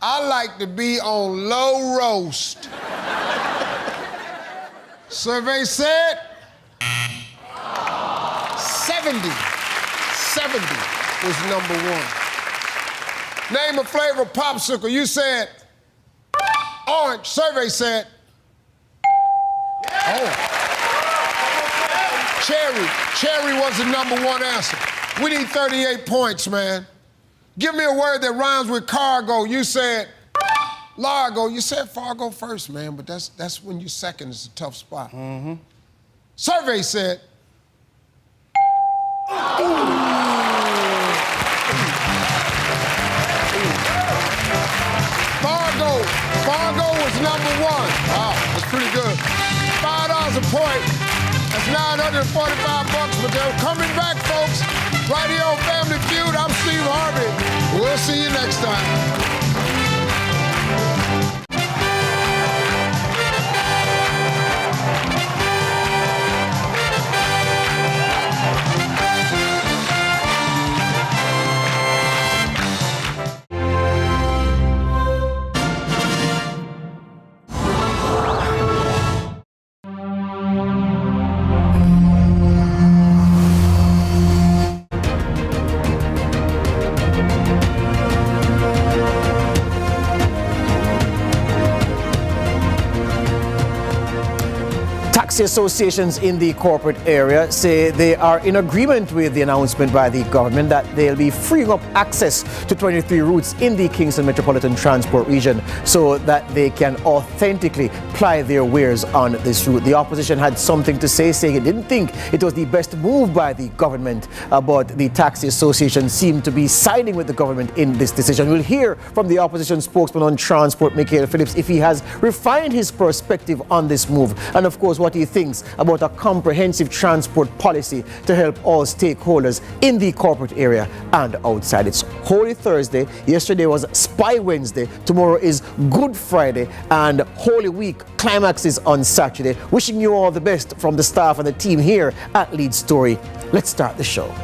I like to be on low roast. Survey said 70 was number one. Name a flavor of popsicle. You said orange. Survey said cherry. Cherry was the number one answer. We need 38 points, man. Give me a word that rhymes with cargo. You said Largo. You said Fargo first, man, but that's when you second. It's a tough spot. Mm-hmm. Survey said Fargo was number one. Wow, that's pretty good. $5 a point. That's $945, but they're coming back, folks. Right here on Family Feud, I'm Steve Harvey. We'll see you next time. Taxi associations in the corporate area say they are in agreement with the announcement by the government that they'll be freeing up access to 23 routes in the Kingston Metropolitan Transport Region so that they can authentically ply their wares on this route. The opposition had something to say, saying it didn't think it was the best move by the government, but the taxi association seemed to be siding with the government in this decision. We'll hear from the opposition spokesman on transport, Michael Phillips, if he has refined his perspective on this move, and of course what he thinks about a comprehensive transport policy to help all stakeholders in the corporate area and outside. It's Holy Thursday. Yesterday was Spy Wednesday. Tomorrow is Good Friday, and Holy Week climaxes on Saturday. Wishing you all the best from the staff and the team here at Lead Story. Let's start the show.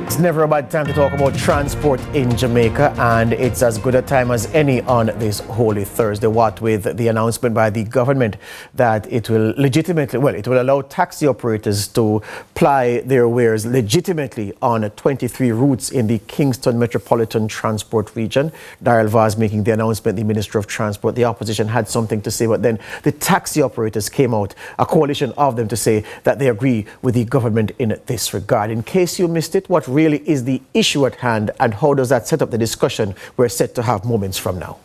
It's never a bad time to talk about transport in Jamaica, and it's as good a time as any on this Holy Thursday, what with the announcement by the government that it will it will allow taxi operators to ply their wares legitimately on 23 routes in the Kingston Metropolitan Transport Region. Daryl Vaz making the announcement, the Minister of Transport. The opposition had something to say, but then the taxi operators came out, a coalition of them, to say that they agree with the government in this regard. In case you missed it, what really is the issue at hand and how does that set up the discussion we're set to have moments from now?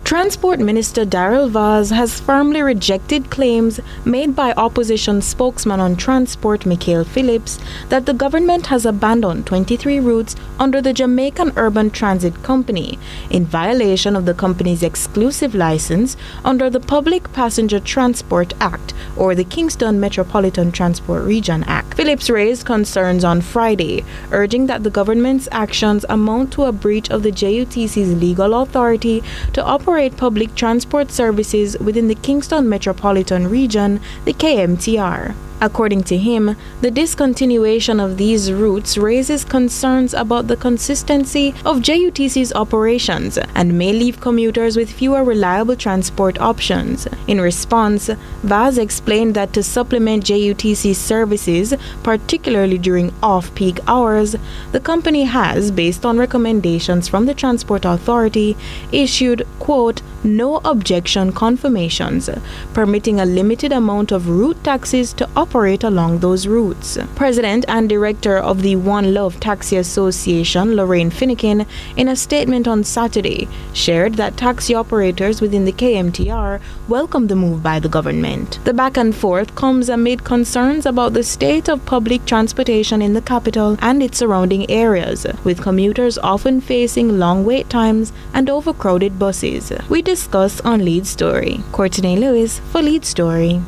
Transport Minister Daryl Vaz has firmly rejected claims made by opposition spokesman on transport Michael Phillips that the government has abandoned 23 routes under the Jamaican Urban Transit Company in violation of the company's exclusive license under the Public Passenger Transport Act or the Kingston Metropolitan Transport Region Act. Phillips raised concerns on Friday, urging that the government's actions amount to a breach of the JUTC's legal authority to operate public transport services within the Kingston Metropolitan Region, the KMTR. According to him, the discontinuation of these routes raises concerns about the consistency of JUTC's operations and may leave commuters with fewer reliable transport options. In response, Vaz explained that to supplement JUTC's services, particularly during off-peak hours, the company has, based on recommendations from the Transport Authority, issued, quote, no objection confirmations, permitting a limited amount of route taxis to operate operate along those routes. President and Director of the One Love Taxi Association, Lorraine Finnegan, in a statement on Saturday, shared that taxi operators within the KMTR welcome the move by the government. The back and forth comes amid concerns about the state of public transportation in the capital and its surrounding areas, with commuters often facing long wait times and overcrowded buses. We discuss on Lead Story. Courtney Lewis for Lead Story.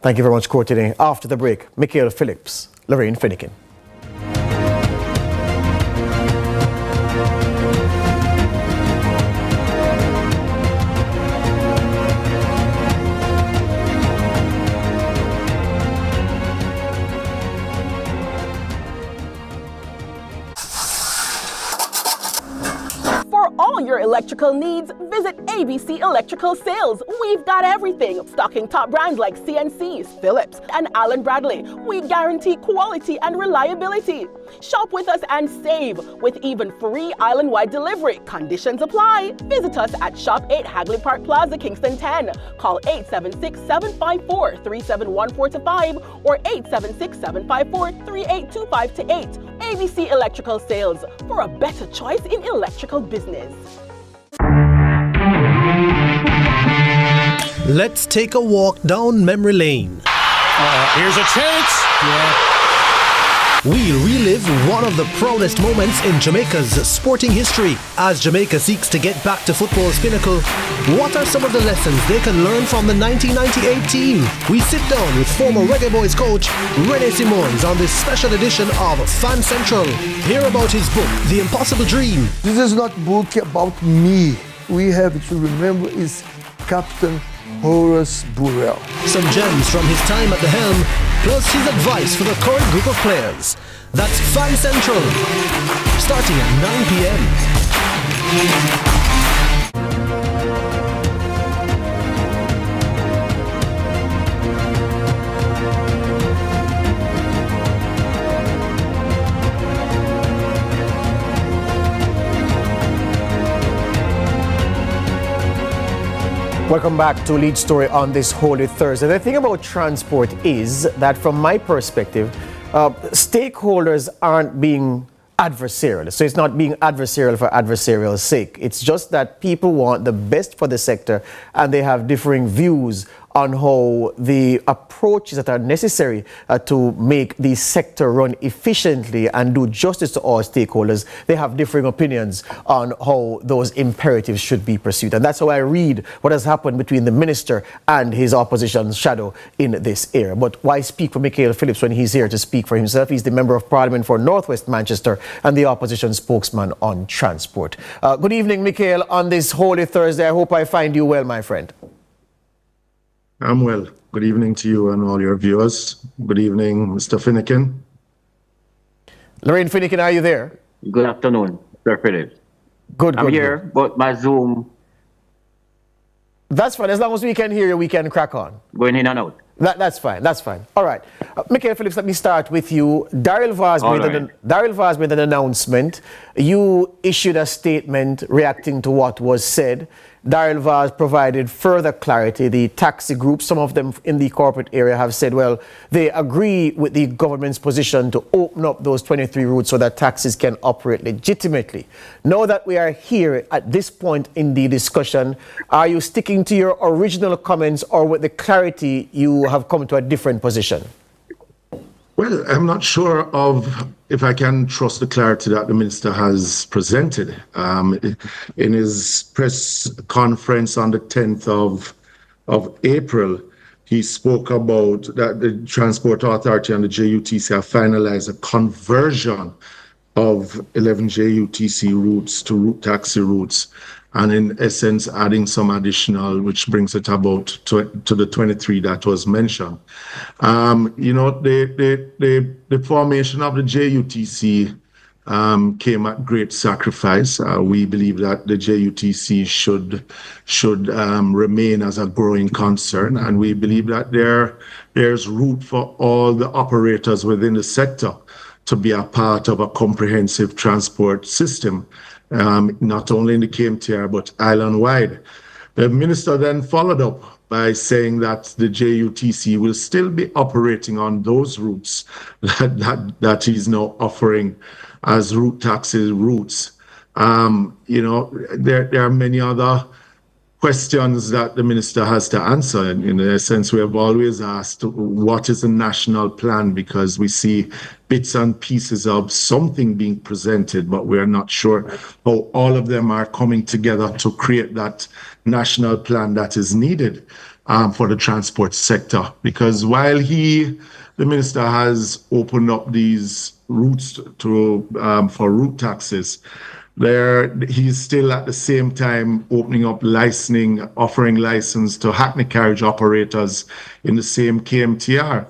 Thank you very much, Courtney. After the break, Michael Phillips, Lorraine Finnegan. All your electrical needs, visit ABC Electrical Sales. We've got everything, stocking top brands like CNCs, Philips, and Allen Bradley. We guarantee quality and reliability. Shop with us and save with even free island-wide delivery. Conditions apply. Visit us at Shop 8 Hagley Park Plaza, Kingston 10. Call 876-754-3714-5 or 876-754-3825-8. ABC Electrical Sales, for a better choice in electrical business. Let's take a walk down memory lane. Here's a chance. We'll relive one of the proudest moments in Jamaica's sporting history as Jamaica seeks to get back to football's pinnacle. What are some of the lessons they can learn from the 1998 team? We sit down with former Reggae Boys coach Rene Simons on this special edition of Fan Central. Hear about his book, The Impossible Dream. This is not a book about me. We have to remember is Captain Horace Burrell. Some gems from his time at the helm, plus his advice for the current group of players. That's Fan Central, starting at 9 p.m. Welcome back to Lead Story on this Holy Thursday. The thing about transport is that from my perspective, stakeholders aren't being adversarial. So it's not being adversarial for adversarial's sake. It's just that people want the best for the sector and they have differing views on how the approaches that are necessary to make the sector run efficiently and do justice to all stakeholders. They have differing opinions on how those imperatives should be pursued. And that's how I read what has happened between the minister and his opposition shadow in this area. But why speak for Michael Phillips when he's here to speak for himself? He's the Member of Parliament for Northwest Manchester and the opposition spokesman on transport. Good evening, Michael, on this Holy Thursday. I hope I find you well, my friend. I'm well. Good evening to you and all your viewers. Good evening, Mr. Finnegan. Lorraine Finnegan, are you there? Good afternoon, Sir Phillips. I'm here, but my Zoom... That's fine. As long as we can hear you, we can crack on. Going in and out. That's fine. That's fine. All right. Michael Phillips, let me start with you. Daryl Vaz made an announcement. You issued a statement reacting to what was said. Daryl Vaz provided further clarity. The taxi groups, some of them in the corporate area, have said, well, they agree with the government's position to open up those 23 routes so that taxis can operate legitimately. Now that we are here at this point in the discussion, are you sticking to your original comments, or with the clarity you have come to a different position? Well, I'm not sure of if I can trust the clarity that the minister has presented. In his press conference on the 10th of April, he spoke about that the Transport Authority and the JUTC have finalized a conversion of 11 JUTC routes to route taxi routes, and in essence adding some additional, which brings it about to the 23 that was mentioned. You know, the formation of the JUTC came at great sacrifice. We believe that the JUTC should remain as a growing concern, and we believe that there's room for all the operators within the sector to be a part of a comprehensive transport system, not only in the KMTR, but island-wide. The minister then followed up by saying that the JUTC will still be operating on those routes that he's now offering as route taxes routes. There are many other questions that the minister has to answer. And in a sense, we have always asked, what is the national plan? Because we see bits and pieces of something being presented, but we're not sure how all of them are coming together to create that national plan that is needed for the transport sector. Because while the minister has opened up these routes for route taxes, he's still at the same time opening up offering license to hackney carriage operators in the same KMTR.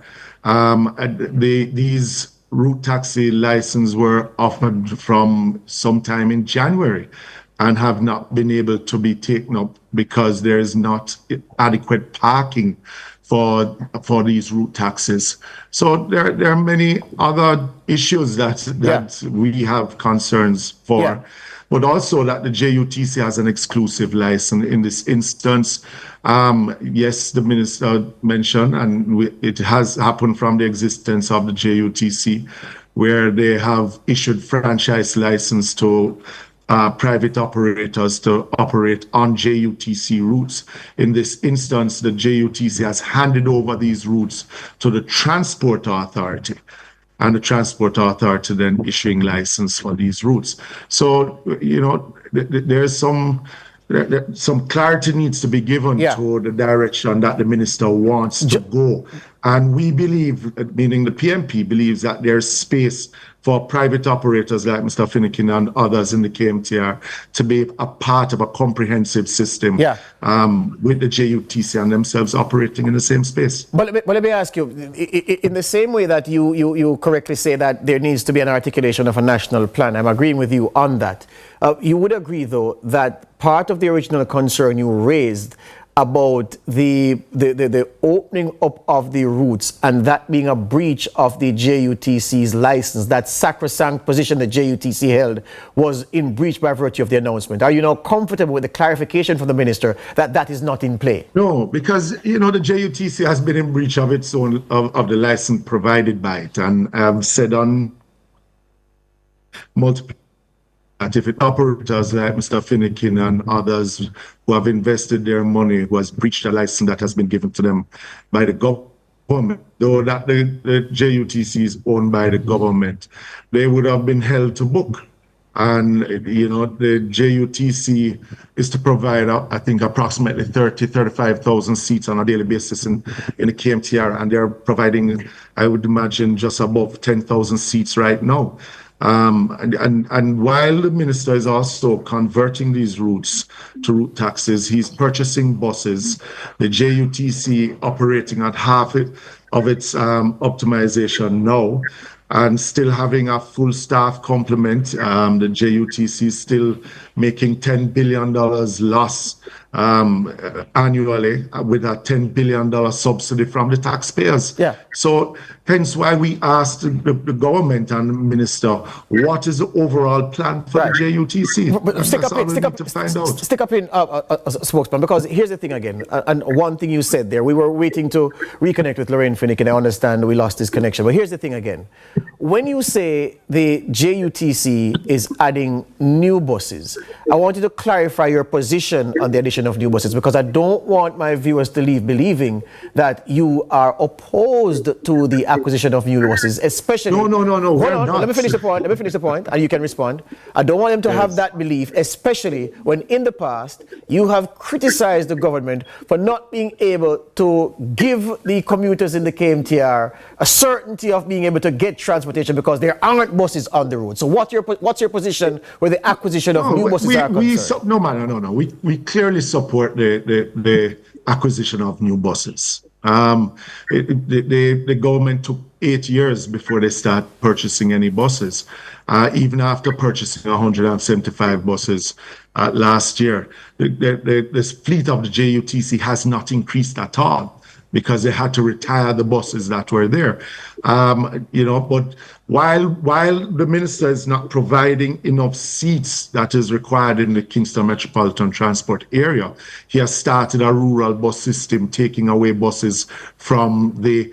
These route taxi licenses were offered from sometime in January and have not been able to be taken up because there is not adequate parking for these route taxes. So there are many other issues that we have concerns for, but also that the JUTC has an exclusive license in this instance. Yes, the minister mentioned, and it has happened from the existence of the JUTC, where they have issued franchise license to private operators to operate on JUTC routes. In this instance, the JUTC has handed over these routes to the Transport Authority, and the Transport Authority then issuing license for these routes. So, there's some clarity needs to be given to the direction that the minister wants to go. And we believe, meaning the PMP believes, that there's space for private operators like Mr. Finnegan and others in the KMTR to be a part of a comprehensive system with the JUTC and themselves operating in the same space. But let me ask you, in the same way that you correctly say that there needs to be an articulation of a national plan, I'm agreeing with you on that. You would agree, though, that part of the original concern you raised about the opening up of the routes and that being a breach of the JUTC's license, that sacrosanct position the JUTC held was in breach by virtue of the announcement. Are you now comfortable with the clarification from the minister that that is not in play? No, because, the JUTC has been in breach of its own, of the license provided by it. And I've said on multiple that if it operators like Mr. Finnegan and others who have invested their money, who has breached a license that has been given to them by the government, though that the JUTC is owned by the government, they would have been held to book. And, the JUTC is to provide, I think, approximately 35,000 seats on a daily basis in the KMTR. And they're providing, I would imagine, just above 10,000 seats right now. And while the minister is also converting these routes to route taxes, he's purchasing buses, the JUTC operating at half of its optimization now, and still having a full staff complement. The JUTC is still making $10 billion loss annually with a $10 billion subsidy from the taxpayers. So hence why we asked the government and the minister, what is the overall plan for the JUTC? But stick up in spokesman, because here's the thing again, and one thing you said there, we were waiting to reconnect with Lorraine Finnegan. I understand we lost this connection, but here's the thing again. When you say the JUTC is adding new buses, I want you to clarify your position on the addition of new buses, because I don't want my viewers to leave believing that you are opposed to the acquisition of new buses, especially... No, we're not. Let me finish the point, and you can respond. I don't want them to have that belief, especially when in the past you have criticized the government for not being able to give the commuters in the KMTR a certainty of being able to get transportation because there aren't buses on the road. So what's your position with the acquisition of new buses are concerned? No. We clearly support the acquisition of new buses. The government took 8 years before they start purchasing any buses, even after purchasing 175 buses last year. The fleet of the JUTC has not increased at all. because they had to retire the buses that were there. But while the minister is not providing enough seats that is required in the Kingston Metropolitan Transport area, he has started a rural bus system, taking away buses from the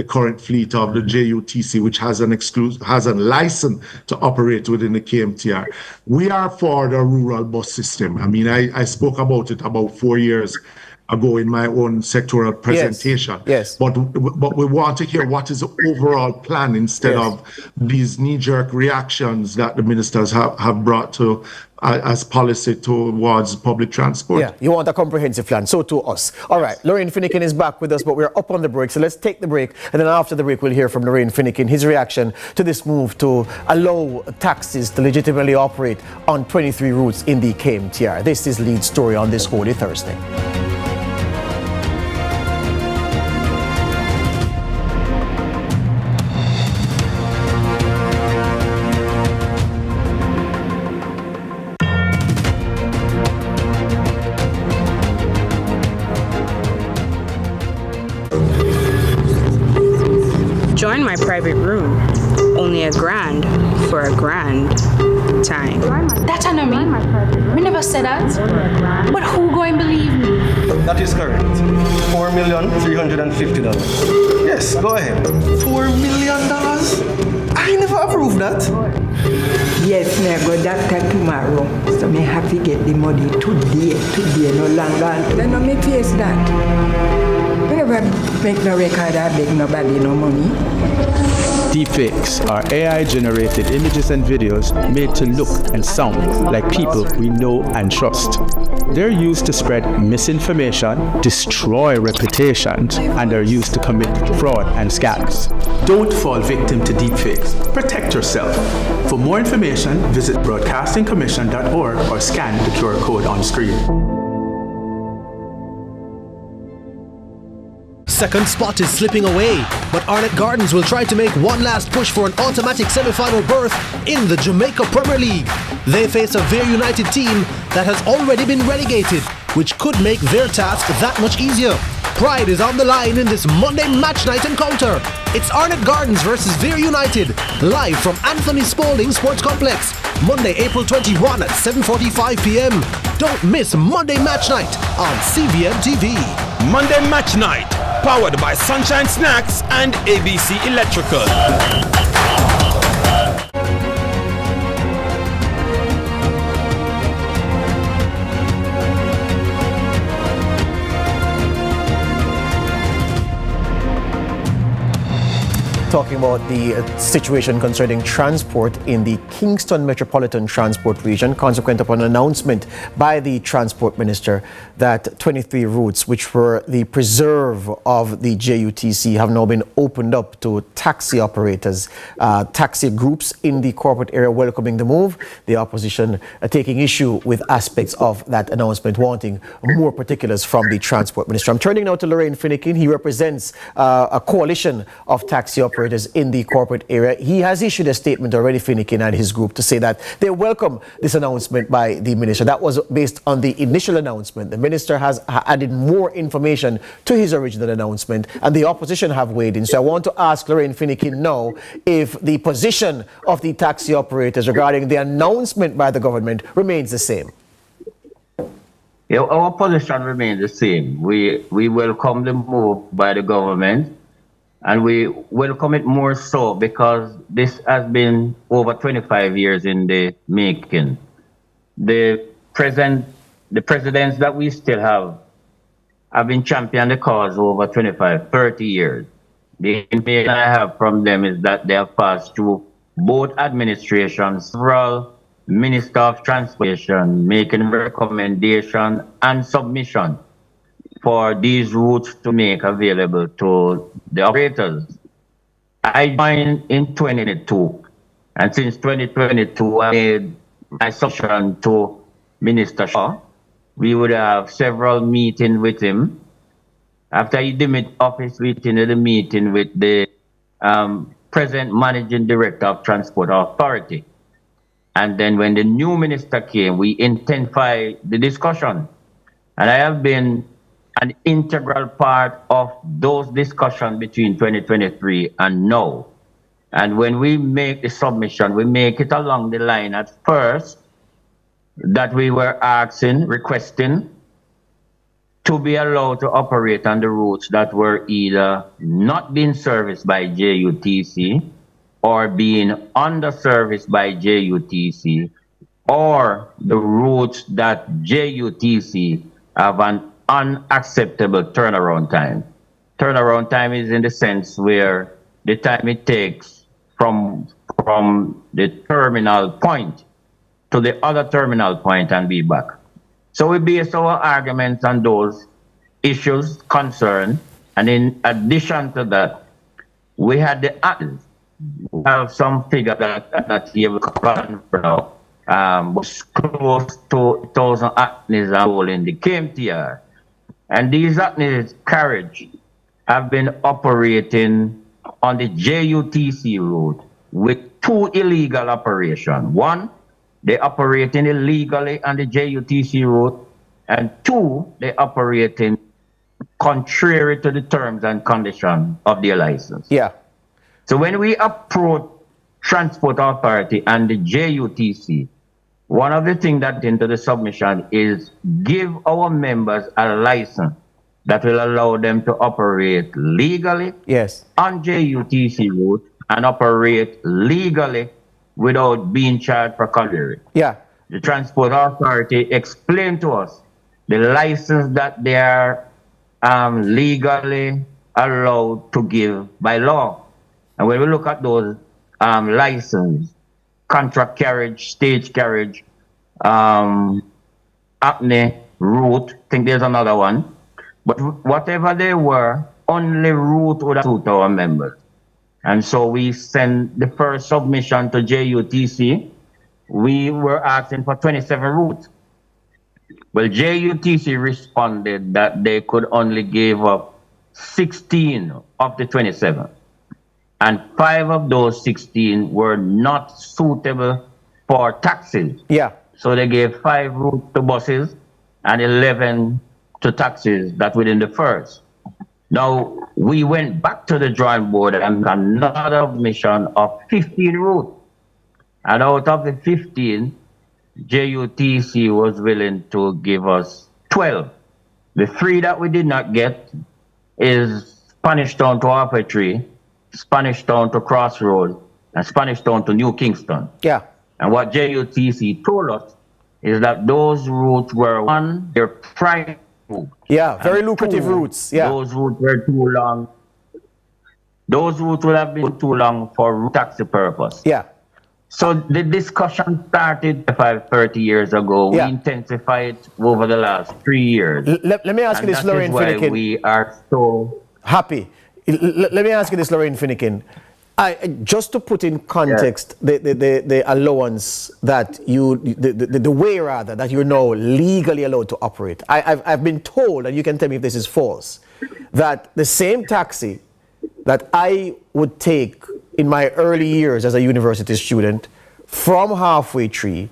current fleet of the JUTC, which has a license to operate within the KMTR. We are for the rural bus system. I mean, I spoke about it about 4 years ago in my own sectoral presentation. Yes. But we want to hear what is the overall plan instead of these knee-jerk reactions that the ministers have brought to as policy towards public transport. Yeah, you want a comprehensive plan, so to us. All right, Lorraine Finnegan is back with us, but we're up on the break, so let's take the break, and then after the break, we'll hear from Lorraine Finnegan, his reaction to this move to allow taxis to legitimately operate on 23 routes in the KMTR. This is Lead Story on this Holy Thursday. Join my private room. Only $1,000 for a grand time. That I know me. We never said that. But who going to believe me? That is correct. $4,350,000. Yes, go ahead. $4 million? I never approved that. Yes, me I go doctor tomorrow. So me have to get the money today, no longer. Then no me face that. We never make no record or beg nobody no money. Deepfakes are AI-generated images and videos made to look and sound like people we know and trust. They're used to spread misinformation, destroy reputations, and are used to commit fraud and scams. Don't fall victim to deepfakes. Protect yourself. For more information, visit broadcastingcommission.org or scan the QR code on screen. Second spot is slipping away, but Arnett Gardens will try to make one last push for an automatic semi-final berth in the Jamaica Premier League. They face a very United team that has already been relegated, which could make their task that much easier. Pride is on the line in this Monday match night encounter. It's Arnett Gardens versus Very United, live from Anthony Spalding Sports Complex, Monday, April 21 at 7:45 p.m. Don't miss Monday match night on CVM TV. Monday Match Night, powered by Sunshine Snacks and ABC Electrical. Talking about the situation concerning transport in the Kingston Metropolitan Transport Region, consequent upon an announcement by the Transport Minister that 23 routes, which were the preserve of the JUTC, have now been opened up to taxi operators, taxi groups in the corporate area welcoming the move. The opposition taking issue with aspects of that announcement, wanting more particulars from the Transport Minister. I'm turning now to Lorraine Finnegan. He represents a coalition of taxi operators in the corporate area. He has issued a statement already, Finnegan and his group, to say that they welcome this announcement by the minister. That was based on the initial announcement. The minister has added more information to his original announcement, and the opposition have weighed in. So I want to ask Lorraine Finnegan now if the position of the taxi operators regarding the announcement by the government remains the same. Yeah, our position remains the same. We welcome the move by the government. And we welcome it more so because this has been over 25 years in the making. The presidents that we still have been championing the cause over 25, 30 years. The information I have from them is that they have passed through both administrations, several Minister of Transportation, making recommendation and submission for these routes to make available to the operators. I joined in 2022, and since 2022, I made my submission to Minister Shaw. We would have several meetings with him. After he demitted office, we attended a meeting with the present Managing Director of Transport Authority. And then when the new minister came, we intensified the discussion. And I have been an integral part of those discussions between 2023 and now. And when we make the submission, we make it along the line at first that we were requesting to be allowed to operate on the routes that were either not being serviced by JUTC or being under-serviced by JUTC, or the routes that JUTC have an unacceptable turnaround time. Turnaround time is in the sense where the time it takes from the terminal point to the other terminal point and be back. So we base our arguments on those issues, concerns, and in addition to that, we had the actors. We have some figure that here we can now. Was close to 1,000 acnes in the KMTR. And these acnes carriage have been operating on the JUTC route with two illegal operations. One, they operating illegally on the JUTC route, and two, they operating contrary to the terms and conditions of their license. Yeah. So when we approach Transport Authority and the JUTC, one of the things that into the submission is give our members a license that will allow them to operate legally on JUTC route and operate legally without being charged for colliery. Yeah. The Transport Authority explained to us the license that they are legally allowed to give by law. And when we look at those licenses, contract carriage, stage carriage, acne, route, I think there's another one. But whatever they were, only route would suit our members. And so we sent the first submission to JUTC. We were asking for 27 routes. Well, JUTC responded that they could only give up 16 of the 27. And 5 of those 16 were not suitable for taxis. Yeah. So they gave 5 routes to buses and 11 to taxis that within the first. Now, we went back to the drawing board and another mission of 15 routes. And out of the 15, JUTC was willing to give us 12. The 3 that we did not get is Spanish Town to Halfway Tree, Spanish Town to Crossroads, and Spanish Town to New Kingston. Yeah. And what JUTC told us is that those routes were, one, their prime route. Yeah, very lucrative routes. Yeah. Those routes were too long. Those routes would have been too long for taxi purpose. Yeah. So the discussion started 30 years ago. Yeah. We intensified it over the last 3 years. Let me ask you this, Lorraine Finnegan. Finnegan. We are so happy. Let me ask you this, Lorraine Finnegan. Just to put in context the allowance that the way rather that you're now legally allowed to operate. I've been told, and you can tell me if this is false, that the same taxi that I would take in my early years as a university student from Halfway Tree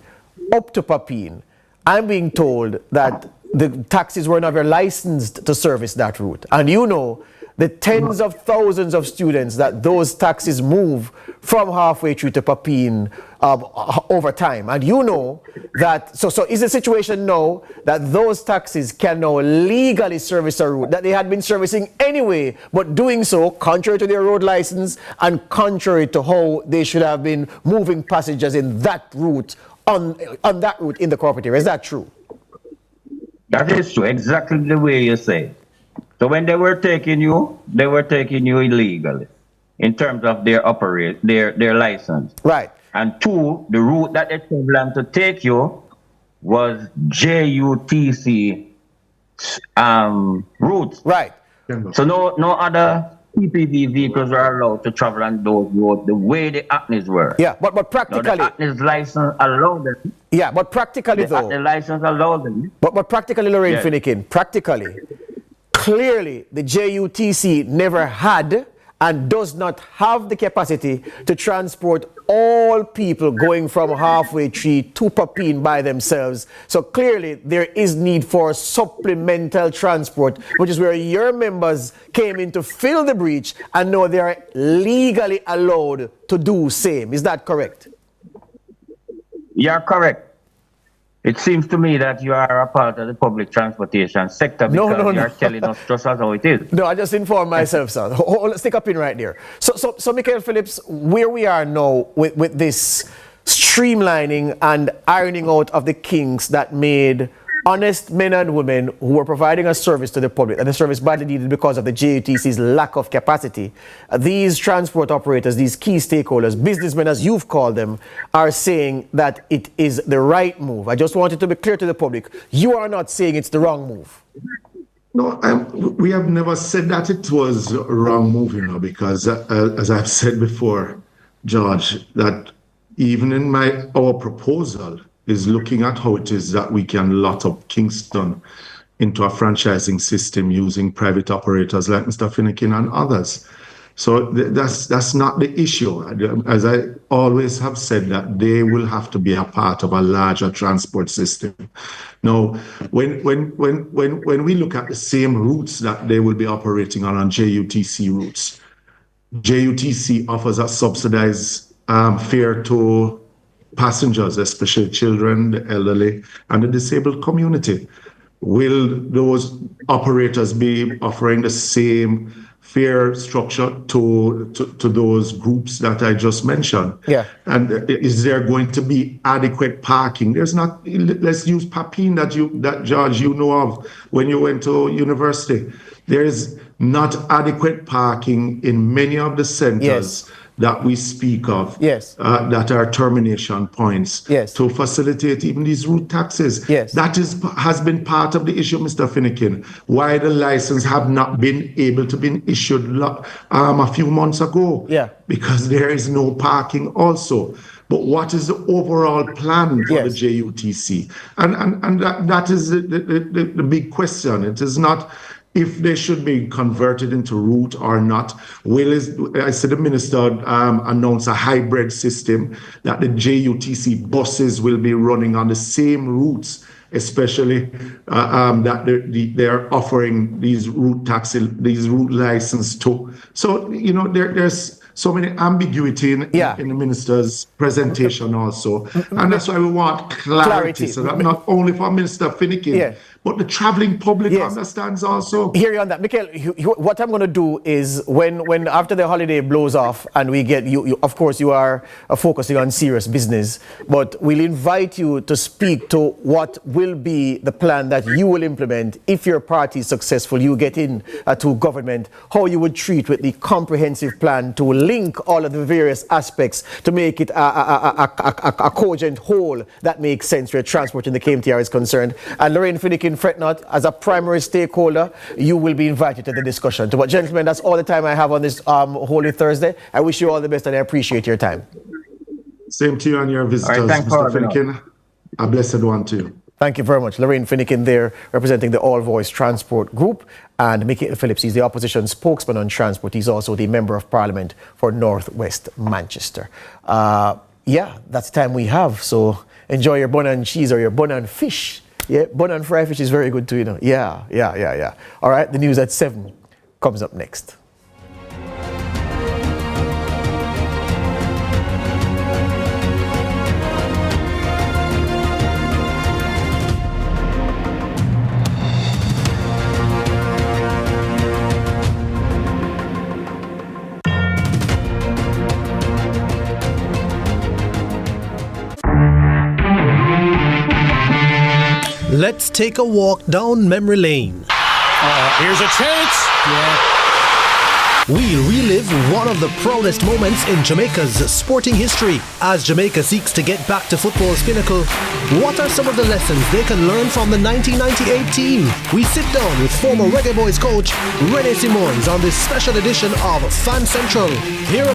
up to Papine, I'm being told that the taxis were never licensed to service that route. And you know, the tens of thousands of students that those taxis move from Halfway Tree to Papine over time. And you know that, so is the situation now that those taxis can now legally service a route that they had been servicing anyway, but doing so contrary to their road license and contrary to how they should have been moving passengers in that route, on that route in the corporate area. Is that true? That is true, exactly the way you say. So when they were taking you illegally in terms of their license. Right. And 2, the route that they told them to take you was JUTC routes. Right. So no other PPV vehicles are allowed to travel on those roads the way the acnes were. Yeah, but practically. Now, the acnes license allowed them. Yeah, but practically though. The license allowed them. But practically, Lorraine Finnegan, practically, clearly the JUTC never had and does not have the capacity to transport all people going from Halfway Tree to Papine by themselves. So clearly there is need for supplemental transport, which is where your members came in to fill the breach, and now they are legally allowed to do same. Is that correct? You're correct. It seems to me that you are a part of the public transportation sector because you're telling us just as how it is. No, I just informed myself, son. Stick a pin right there. So Michael Phillips, where we are now with this streamlining and ironing out of the kinks that made honest men and women who were providing a service to the public, and the service badly needed because of the JUTC's lack of capacity, these transport operators, these key stakeholders, businessmen as you've called them, are saying that it is the right move. I just wanted to be clear to the public. You are not saying it's the wrong move. No, we have never said that it was a wrong move, you know, because as I've said before, George, that even in our proposal, is looking at how it is that we can lot up Kingston into a franchising system using private operators like Mr. Finnegan and others. So that's not the issue. As I always have said, that they will have to be a part of a larger transport system. Now, when we look at the same routes that they will be operating on JUTC routes, JUTC offers a subsidized fare to passengers, especially children, the elderly, and the disabled community. Will those operators be offering the same fare structure to those groups that I just mentioned? Yeah. And is there going to be adequate parking? There's not. Let's use Papine that George, you know of when you went to university. There is not adequate parking in many of the centers. Yes. That we speak of, yes, that are termination points, yes, to facilitate even these route taxes. Yes. That has been part of the issue, Mr. Finnegan, why the license have not been able to be issued a few months ago. Yeah. Because there is no parking also. But what is the overall plan for the JUTC? And that is the big question. It is not if they should be converted into route or not. I said the minister announced a hybrid system that the JUTC buses will be running on the same routes, especially that they're offering these route taxi, these route license to. So, you know, there's so many ambiguity in the minister's presentation also. And that's why we want clarity. So that not only for Minister Finnegan, but the traveling public understands also. Hear you on that. Michael, what I'm going to do is when after the holiday blows off and we get you of course you are focusing on serious business, but we'll invite you to speak to what will be the plan that you will implement if your party is successful, you get in to government, how you would treat with the comprehensive plan to link all of the various aspects to make it a cogent whole that makes sense where transport in the KMTR is concerned. And Lorraine Finnegan, fret not, as a primary stakeholder, you will be invited to the discussion. But gentlemen, that's all the time I have on this Holy Thursday. I wish you all the best and I appreciate your time. Same to you and your visitors, right, Mr. Finnegan. A blessed one to you. Thank you very much. Lorraine Finnegan there, representing the All Voice Transport Group, and Michael Phillips, he's the opposition spokesman on transport. He's also the Member of Parliament for North West Manchester. Yeah, that's the time we have. So enjoy your bun and cheese or your bun and fish. Yeah, bun and fried fish is very good too, you know. Yeah. All right, the news at 7 comes up next. Let's take a walk down memory lane. Here's a chance. We relive one of the proudest moments in Jamaica's sporting history as Jamaica seeks to get back to football's pinnacle. What are some of the lessons they can learn from the 1998 team? We sit down with former Reggae Boys coach Rene Simons on this special edition of Fan Central. Here